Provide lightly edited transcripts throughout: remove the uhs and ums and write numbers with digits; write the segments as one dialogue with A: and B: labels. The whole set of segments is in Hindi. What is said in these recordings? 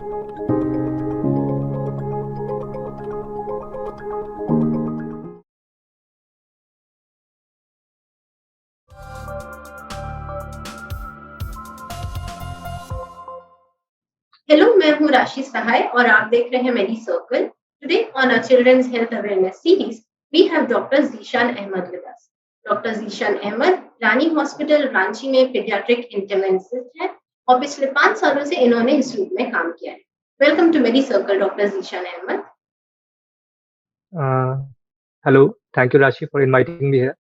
A: हेलो, मैं हूँ राशि सहाय और आप देख रहे हैं Medicircle. Today on our children's health awareness series, we have Dr. Zeeshan Ahmed with us. Dr. Zeeshan Ahmed Rani hospital Ranchi में पीडियाट्रिक इंटर्वेंसिस्ट है और पिछले 5 सालों से इन्होंने इस फील्ड में काम किया है। Welcome to Medicircle, doctor Zeeshan Ahmed.
B: Hello, thank you Rashi for inviting me here.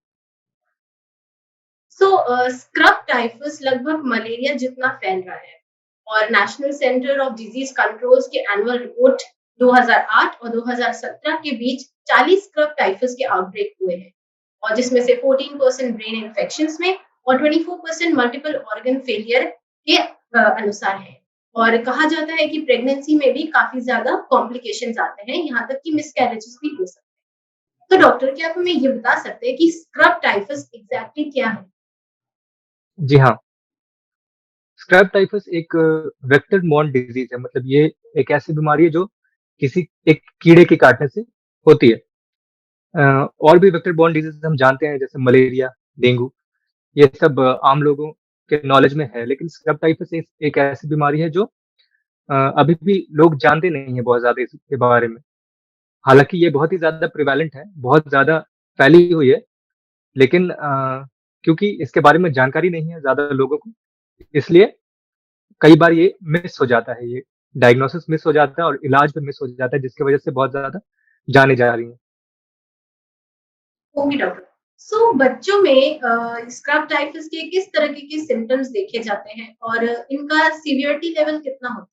A: Scrub typhus लगभग मलेरिया जितना फैल रहा है और National Centre of Disease Controls के एनुअल रिपोर्ट 2008 और 2017 के बीच 40 स्क्रब टाइफस के आउटब्रेक हुए हैं और जिसमें से 14% ब्रेन इन्फेक्शंस में और 24% मल्टीपल ऑर्गन फेलियर के अनुसार है। और कहा जाता है कि प्रेगनेंसी में भी काफी ज्यादा कॉम्प्लिकेशंस आते हैं, यहाँ तक कि मिसकैरेजेस भी हो सकते हैं। तो डॉक्टर, क्या आप हमें ये बता सकते हैं कि स्क्रब टाइफस एग्जैक्टली क्या है?
B: जी हाँ, स्क्रब टाइफस एक वेक्टर बॉर्न डिजीज है। मतलब ये एक ऐसी बीमारी है जो किसी एक कीड़े के काटने से होती है। और भी वेक्टर बॉर्न डिजीज हम जानते हैं, जैसे मलेरिया, डेंगू, ये सब आम लोगों के नॉलेज में है। लेकिन स्क्रब टाइफस एक ऐसी बीमारी है जो अभी भी लोग जानते नहीं है बहुत ज्यादा इसके बारे में। हालांकि ये बहुत ही ज्यादा प्रिवेलेंट है, बहुत ज्यादा फैली हुई है, लेकिन क्योंकि इसके बारे में जानकारी नहीं है ज्यादा लोगों को, इसलिए कई बार ये मिस हो जाता है। ये डायग्नोसिस मिस हो जाता है और इलाज भी मिस हो जाता है, जिसकी वजह से बहुत ज्यादा जाने जा रही है।
A: Okay doctor. सो बच्चों में स्क्रब टाइफस के किस तरह के सिम्टम्स देखे जाते हैं और इनका सीवियरिटी लेवल कितना होता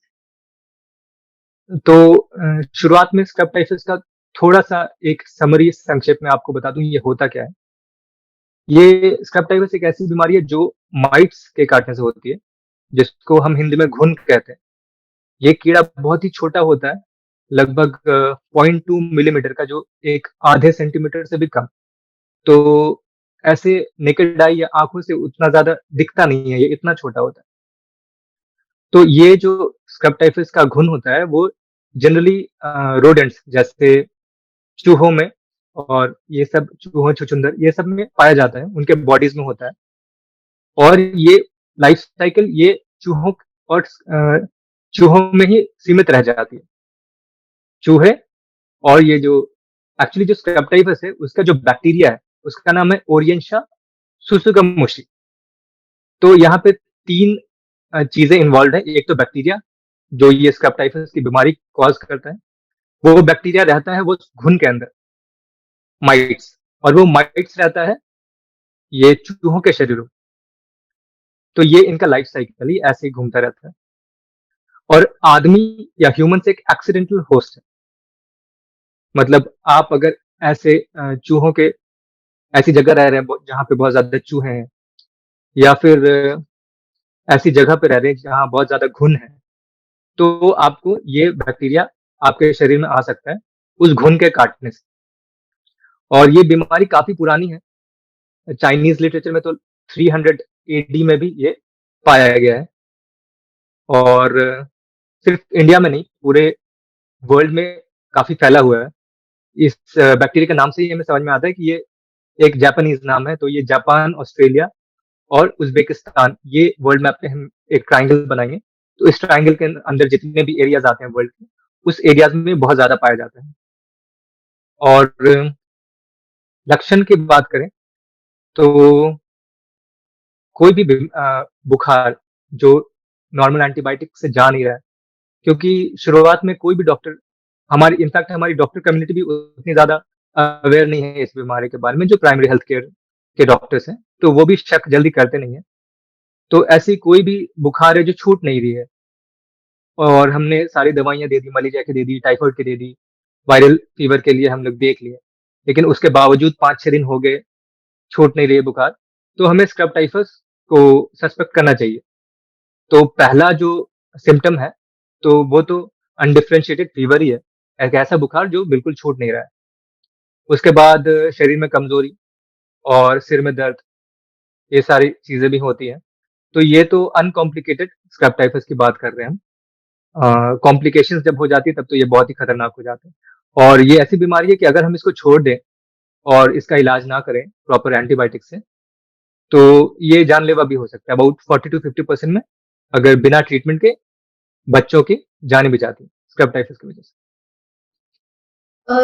B: तो शुरुआत में स्क्रब टाइफस का थोड़ा सा एक समरी संक्षेप में आपको बता दूं ये होता क्या है। ये स्क्रब टाइफस एक ऐसी बीमारी है जो माइट्स के काटने से होती है, जिसको हम हिंदी में घुन कहते हैं। ये कीड़ा बहुत ही छोटा होता है, लगभग 0.2 मिलीमीटर का, जो एक आधे सेंटीमीटर से भी कम। तो ऐसे नेकेड आई या आंखों से उतना ज्यादा दिखता नहीं है, ये इतना छोटा होता है। तो ये जो स्क्रब टाइफस का घुन होता है वो जनरली रोडेंट्स जैसे चूहों में, और ये सब चूहों, छुछुंदर, ये सब में पाया जाता है, उनके बॉडीज में होता है। और ये लाइफ साइकिल ये चूहों और चूहों में ही सीमित रह जाती है। चूहे और ये जो एक्चुअली जो स्क्रब टाइफस है उसका जो बैक्टीरिया है उसका नाम है ओरिएंशा सुसुगमुशी। तो यहाँ पे तीन चीजें इन्वॉल्व है। एक तो बैक्टीरिया जो ये स्क्रब टाइफस की बीमारी कॉज करता है, वो बैक्टीरिया रहता है वो घुन के अंदर, माइट्स, और वो माइट्स रहता है ये चूहों के शरीरों। तो ये इनका लाइफ साइकिल ही ऐसे ही घूमता रहता है। और आदमी या ह्यूमन से एक एक्सीडेंटल होस्ट है। मतलब आप अगर ऐसे चूहों के ऐसी जगह रह रहे हैं जहाँ पे बहुत ज्यादा चूहे हैं, या फिर ऐसी जगह पे रह रहे हैं जहाँ बहुत ज्यादा घुन है, तो आपको ये बैक्टीरिया आपके शरीर में आ सकता है उस घुन के काटने से। और ये बीमारी काफी पुरानी है। चाइनीज लिटरेचर में तो 300 एडी में भी ये पाया गया है। और सिर्फ इंडिया में नहीं, पूरे वर्ल्ड में काफी फैला हुआ है। इस बैक्टीरिया के नाम से ही हमें समझ में आता है कि ये एक जापानीज नाम है। तो ये जापान, ऑस्ट्रेलिया और उज्बेकिस्तान, ये वर्ल्ड मैप पे हम एक ट्राइंगल बनाएंगे। तो इस ट्राइंगल के अंदर जितने भी एरियाज आते हैं वर्ल्ड के, उस एरियाज में बहुत ज्यादा पाया जाता है। और लक्षण की बात करें तो कोई भी बुखार जो नॉर्मल एंटीबायोटिक से जा नहीं रहा है, क्योंकि शुरुआत में कोई भी डॉक्टर, हमारी इनफैक्ट हमारी डॉक्टर कम्युनिटी भी उतनी ज्यादा अवेयर नहीं है इस बीमारी के बारे में, जो प्राइमरी हेल्थ केयर के डॉक्टर्स हैं, तो वो भी शक जल्दी करते नहीं है। तो ऐसी कोई भी बुखार है जो छूट नहीं रही है, और हमने सारी दवाइयां दे दी, मलेरिया की दे दी, टाइफाइड की दे दी, वायरल फीवर के लिए हम लोग देख लिए, लेकिन उसके बावजूद 5-6 दिन हो गए, छूट नहीं रही है बुखार, तो हमें स्क्रब टाइफस को सस्पेक्ट करना चाहिए। तो पहला जो सिम्टम है तो वो तो अनडिफरेंशिएटेड फीवर ही है, एक ऐसा बुखार जो बिल्कुल छूट नहीं रहा है। उसके बाद शरीर में कमजोरी और सिर में दर्द, ये सारी चीजें भी होती हैं। तो ये तो अनकॉम्प्लिकेटेड स्क्रब टाइफस की बात कर रहे हैं हम। कॉम्प्लिकेशंस जब हो जाती है तब तो ये बहुत ही खतरनाक हो जाता है। और ये ऐसी बीमारी है कि अगर हम इसको छोड़ दें और इसका इलाज ना करें प्रॉपर एंटीबायोटिक से, तो ये जानलेवा भी हो सकता है। अबाउट 40 to 50% में अगर बिना ट्रीटमेंट के बच्चों की जान भी जाती है स्क्रब टाइफस की वजह से।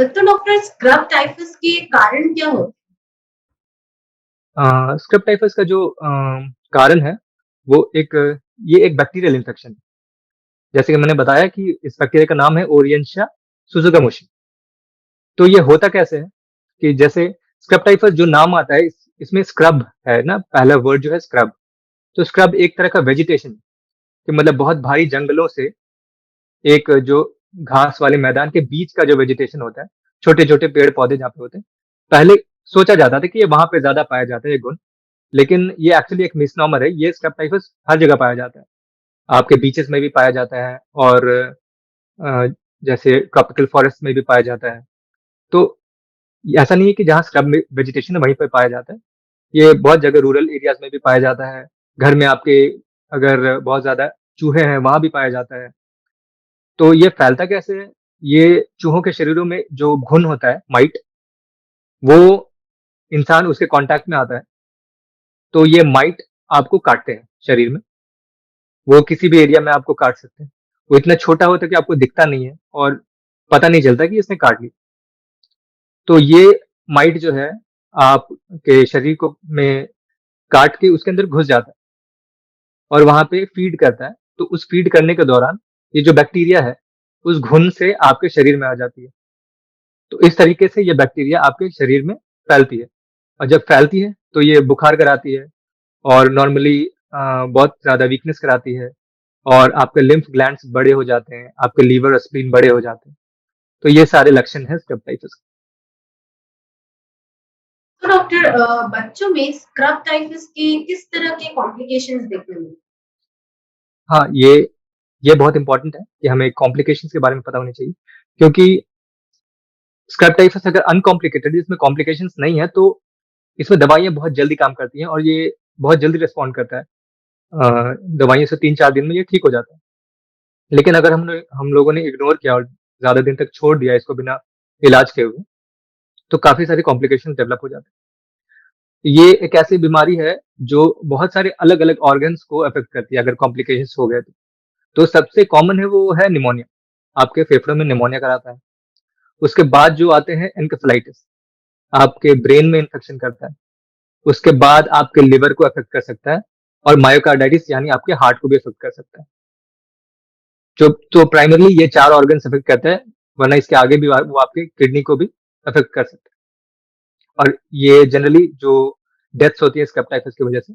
A: तो डॉक्टर स्क्रब टाइफस के कारण क्या होते
B: स्क्रब टाइफस का जो कारण है वो ये एक बैक्टीरियल इन्फेक्शन है। जैसे कि मैंने बताया कि इस बैक्टीरिया का नाम है ओरिएंशिया सुजुगामुशी। तो ये होता कैसे है कि जैसे स्क्रब टाइफस जो नाम आता है इसमें स्क्रब है ना, पहला वर्ड जो है स्क्रब। तो स्क्रब एक तरह का वेजिटेशन कि मतलब बहुत भारी जंगलों से एक जो घास वाले मैदान के बीच का जो वेजिटेशन होता है, छोटे छोटे पेड़ पौधे जहाँ पे होते हैं, पहले सोचा जाता था कि ये वहां पे ज्यादा पाया जाता है ये गुण। लेकिन ये एक्चुअली एक मिसनॉमर है। ये स्क्रब टाइफस हर जगह पाया जाता है, आपके बीचेस में भी पाया जाता है और अ, जैसे ट्रॉपिकल फॉरेस्ट में भी पाया जाता है। तो ऐसा नहीं है कि जहाँ स्क्रब वेजिटेशन है वहीं पर पाया जाता है। ये बहुत जगह रूरल एरियाज में भी पाया जाता है। घर में आपके अगर बहुत ज्यादा चूहे हैं वहां भी पाया जाता है। तो ये फैलता कैसे है? ये चूहों के शरीरों में जो घुन होता है, माइट, वो इंसान उसके कांटेक्ट में आता है तो ये माइट आपको काटते हैं शरीर में। वो किसी भी एरिया में आपको काट सकते हैं। वो इतना छोटा होता है कि आपको दिखता नहीं है और पता नहीं चलता कि इसने काट ली। तो ये माइट जो है आपके शरीर को में काट के उसके अंदर घुस जाता है और वहां पे फीड करता है। तो उस फीड करने के दौरान ये जो बैक्टीरिया है उस घुन से आपके शरीर में आ जाती है। तो इस तरीके से ये बैक्टीरिया आपके शरीर में फैलती है। और जब फैलती है तो ये बुखार कराती है और नॉर्मली बहुत ज्यादा वीकनेस कराती है और आपके लिम्फ ग्लैंड्स बड़े हो जाते हैं, आपके लीवर और स्प्लीन बड़े हो जाते हैं। तो ये सारे लक्षण हैं स्क्रब टाइफस।
A: हैं? तो डॉक्टर बच्चों में स्क्रब टाइफस के किस तरह के कॉम्प्लिकेशंस देखने मिलते
B: हाँ, ये बहुत इंपॉर्टेंट है कि हमें कॉम्प्लिकेशंस के बारे में पता होनी चाहिए, क्योंकि स्क्रब टाइफस अगर अनकॉम्प्लिकेटेड, इसमें कॉम्प्लिकेशंस नहीं है, तो इसमें दवाइयाँ बहुत जल्दी काम करती हैं और ये बहुत जल्दी रिस्पॉन्ड करता है। दवाइयों से 3-4 दिन में ये ठीक हो जाता है। लेकिन अगर हम लोगों ने इग्नोर किया और ज़्यादा दिन तक छोड़ दिया इसको बिना इलाज के हुए, तो काफ़ी सारे कॉम्प्लिकेशंस डेवलप हो जाते हैं। ये एक ऐसी बीमारी है जो बहुत सारे अलग-अलग ऑर्गन्स को अफ़ेक्ट करती है अगर कॉम्प्लिकेशंस हो गए तो। तो सबसे कॉमन है वो है निमोनिया, आपके फेफड़ों में निमोनिया कराता है। उसके बाद जो आते हैं एन्केफेलाइटिस, आपके ब्रेन में इन्फेक्शन करता है। उसके बाद आपके लिवर को अफेक्ट कर सकता है और मायोकार्डाइटिस यानी आपके हार्ट को भी अफेक्ट कर सकता है। जो तो प्राइमरली ये 4 ऑर्गन्स अफेक्ट करता है, वरना इसके आगे भी वो आपके किडनी को भी अफेक्ट कर सकता है। और ये जनरली जो डेथ्स होती है स्क्रब टाइफस की वजह से,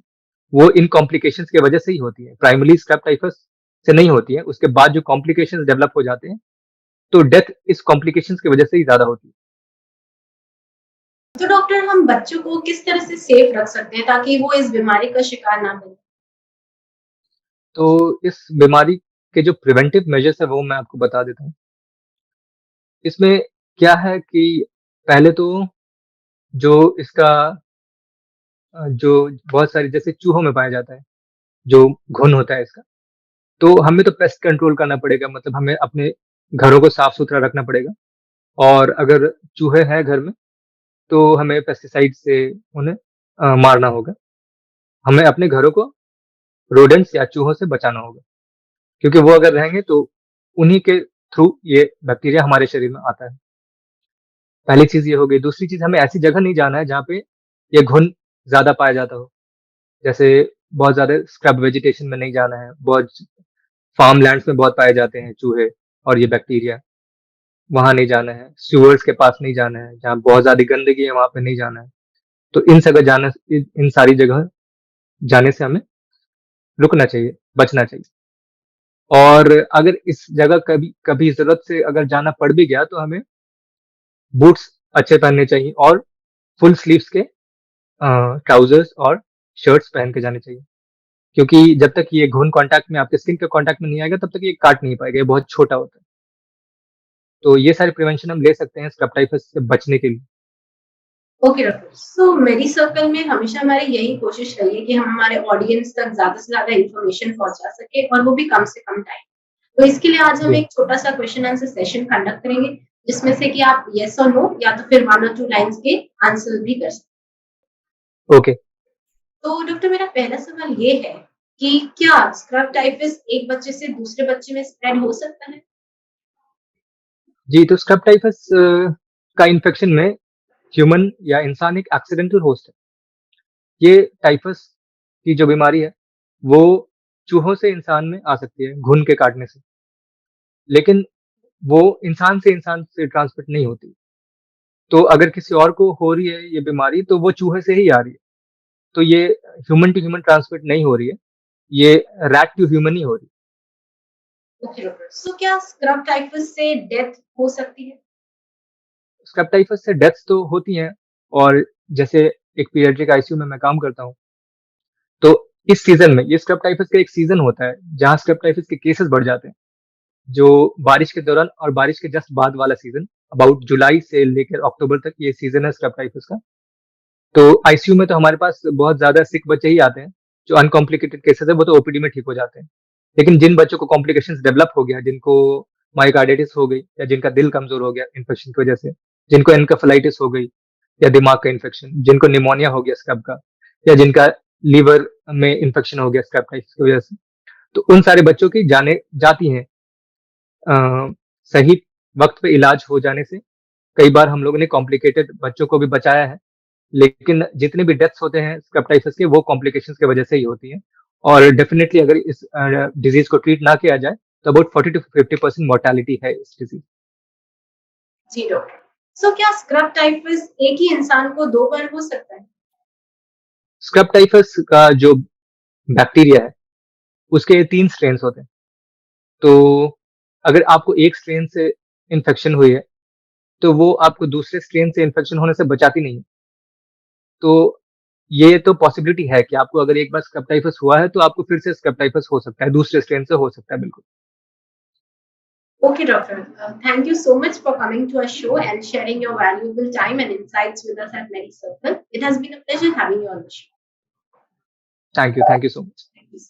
B: वो इन कॉम्प्लिकेशंस की वजह से ही होती है। प्राइमरली स्क्रब टाइफस से नहीं होती है। उसके बाद जो कॉम्प्लिकेशंस डेवलप हो जाते हैं, तो डेथ इस कॉम्प्लिकेशंस की वजह से ही ज़्यादा होती है।
A: हैं? तो डॉक्टर हम बच्चों को किस तरह से सेफ रख सकते हैं ताकि वो इस बीमारी का शिकार ना बने?
B: तो इस बीमारी के जो प्रिवेंटिव मेजर्स है वो मैं आपको बता देता हूँ। इसमें क्या है कि पहले तो जो इसका जो बहुत सारी जैसे चूहों में पाया जाता है, जो घुन होता है इसका, तो हमें तो पेस्ट कंट्रोल करना पड़ेगा, मतलब हमें अपने घरों को साफ-सुथरा रखना पड़ेगा। और अगर चूहे हैं घर में, तो हमें पेस्टिसाइड से उन्हें मारना होगा। हमें अपने घरों को रोडेंट्स या चूहों से बचाना होगा, क्योंकि वो अगर रहेंगे तो उन्हीं के थ्रू ये बैक्टीरिया हमारे शरीर में आता है। पहली चीज़ ये हो गई। दूसरी चीज़, हमें ऐसी जगह नहीं जाना है जहाँ पे ये घुन ज़्यादा पाया जाता हो। जैसे बहुत ज़्यादा स्क्रब वेजिटेशन में नहीं जाना है। बहुत फार्म लैंड्स में बहुत पाए जाते हैं चूहे और ये बैक्टीरिया, वहाँ नहीं जाना है। सीवर्स के पास नहीं जाना है, जहाँ बहुत ज़्यादा गंदगी है वहाँ पे नहीं जाना है। तो इन सारी जगह जाने से हमें रुकना चाहिए, बचना चाहिए। और अगर इस जगह कभी कभी ज़रूरत से अगर जाना पड़ भी गया तो हमें बूट्स अच्छे पहनने चाहिए और फुल स्लीव्स के ट्राउज़र्स और शर्ट्स पहन के जाने चाहिए। क्योंकि जब तक ये घुन कॉन्टैक्ट में, आपके स्किन के कॉन्टैक्ट में नहीं आएगा, तब तक ये काट नहीं पाएगा, ये बहुत छोटा होता है। तो ये सारे प्रिवेंशन हम ले सकते हैं स्क्रब टाइफस से बचने के लिए।
A: Okay doctor. सो मेरी सर्कल में हमेशा हमारी यही कोशिश रही है कि हम हमारे ऑडियंस तक ज़्यादा से ज़्यादा इन्फॉर्मेशन पहुँचा सकें और वो भी कम से कम टाइम। तो इसके लिए आज हम
B: जी।
A: एक छोटा-सा क्वेश्चन आंसर सेशन कंडक्ट करेंगे, जिसमें से कि आप येस और नो या तो फिर 1 और 2 लाइन्स के आंसर भी कर सकते
B: ओके।
A: तो डॉक्टर मेरा पहला सवाल ये है कि क्या स्क्रब टाइफस एक बच्चे से दूसरे बच्चे में स्प्रेड हो सकता है?
B: जी, तो स्क्रब टाइफस का इन्फेक्शन में ह्यूमन या इंसान एक एक्सीडेंटल होस्ट है। ये टाइफस की जो बीमारी है, वो चूहों से इंसान में आ सकती है, घुन के काटने से। लेकिन वो इंसान से ट्रांसमिट नहीं होती। तो अगर किसी और को हो रही है ये बीमारी, तो वो चूहे से ही आ रही है। तो ये ह्यूमन टू ह्यूमन ट्रांसमिट नहीं हो रही है, ये रैट टू ह्यूमन ही हो रही है।
A: Okay doctor. सो क्या स्क्रब टाइफस से डेथ हो सकती है?
B: स्क्रब टाइफस से डेथ्स तो होती हैं, और जैसे एक पीडियाट्रिक आईसीयू में मैं काम करता हूँ, तो इस सीज़न में ये स्क्रब टाइफस का एक सीज़न होता है, जहाँ स्क्रब टाइफस के केसेस बढ़ जाते हैं। जो बारिश के दौरान और बारिश के जस्ट बाद वाला सीज़न, अबाउट जुलाई से लेकर अक्टूबर तक ये सीज़न है स्क्रब टाइफस का। तो आईसीयू में तो हमारे पास बहुत ज़्यादा सिक बच्चे ही आते हैं, जो अनकॉम्प्लिकेटेड केसेस है वो तो ओपीडी में ठीक हो जाते हैं। लेकिन जिन बच्चों को कॉम्प्लिकेशंस डेवलप हो गया, जिनको मायोकार्डिटिस हो गई या जिनका दिल कमज़ोर हो गया इन्फेक्शन की वजह से, जिनको एन्केफेलाइटिस हो गई या दिमाग का इन्फेक्शन, जिनको निमोनिया हो गया स्क्रब का, या जिनका लीवर में इन्फेक्शन हो गया स्क्रब टाइफस की वजह से, तो उन सारे बच्चों की जानें जाती हैं सही वक़्त पे इलाज हो जाने से। कई बार हम लोगों ने कॉम्प्लिकेटेड बच्चों को भी बचाया है, लेकिन जितने भी डेथ्स होते हैं स्क्रब टाइफस के, वो कॉम्प्लिकेशंस की वजह से ही होती हैं। और डेफिनिटली अगर इस डिज़ीज़ को ट्रीट ना किया जाए, तो अबाउट 40 टू 50% मोर्टेलिटी है इस डिज़ीज़।
A: जी डॉक्टर। सो क्या स्क्रब टाइफस एक ही इंसान को 2 बार हो सकता है?
B: स्क्रब टाइफस का जो बैक्टीरिया है, उसके 3 स्ट्रेन्स होते हैं। तो अगर आपको एक स्ट्रेन से इन्फेक्शन हुई है, तो वो आपको दूसरे स्ट्रेन से इन्फेक्शन होने से बचाती नहीं है। तो ये तो पॉसिबिलिटी है कि आपको अगर एक बार स्क्रब टाइफस हुआ है, तो आपको फिर से स्क्रब टाइफस हो सकता है, दूसरे स्ट्रेन से हो सकता है, बिल्कुल।
A: Okay, doctor. Thank you so much for coming to our show and sharing your valuable time and insights with us at Medicircle. It has been a pleasure having you on the show.
B: Thank you so much.
A: Thank you.